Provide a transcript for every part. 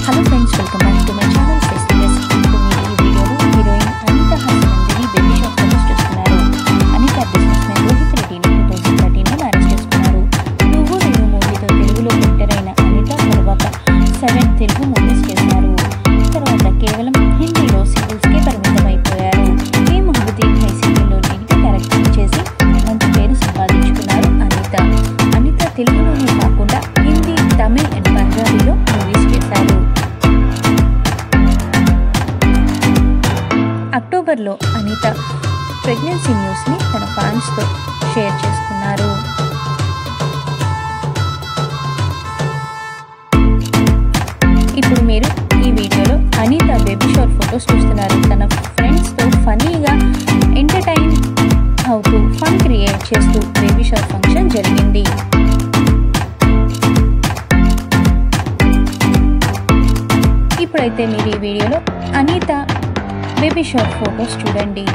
Hello friends, welcome back to my channel festivals. ఇప్పుడు మీరు ఈ వీడియోలో heroine Anita Hassanandani baby shop photos చూస్తున్నారు. అనిత బిజినెస్ మ్యాన్ రోహిత్ రెడ్డిని 2013లో మ్యారేజ్ చేసుకున్నారు. నువ్వు నేను మూవీతో తెలుగులో ఎంటర్ అయిన అనిత తర్వాత 7 తెలుగు మూవీస్ చేశారు. తర్వాత కేవలం హిందీలో సీరియల్స్కే పరిమితం అయిపోయారు. ఈ మహబూబీన్ హై సీరియల్లో నెగిటివ్ క్యారెక్టర్ చేసి మంచి పేరు సంపాదించుకున్నారు అనిత తెలుగులోనే కాకుండా హిందీ, తమిళ్ అండ్ పంజాబీలో మూవీస్ చేశారు. అక్టోబర్లో అనిత ప్రెగ్నెన్సీ న్యూస్ని తన ఫ్యాన్స్తో షేర్ చేసుకున్నారు. ఇప్పుడు మీరు ఈ వీడియోలో అనిత బేబీ షవర్ ఫొటోస్ చూస్తున్నారు. తన ఫ్రెండ్స్తో ఫన్నీగా ఎంటర్టైన్ అవుతూ ఫన్ క్రియేట్ చేస్తూ బేబీ షవర్ ఫంక్షన్ జరిగింది. ఇప్పుడైతే మీరు ఈ వీడియోలో అనిత బేబీ షవర్ ఫొటోస్ చూడండి.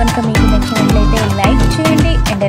కనుక మీకు నచ్చినట్లయితే లైక్ చేయండి అండ్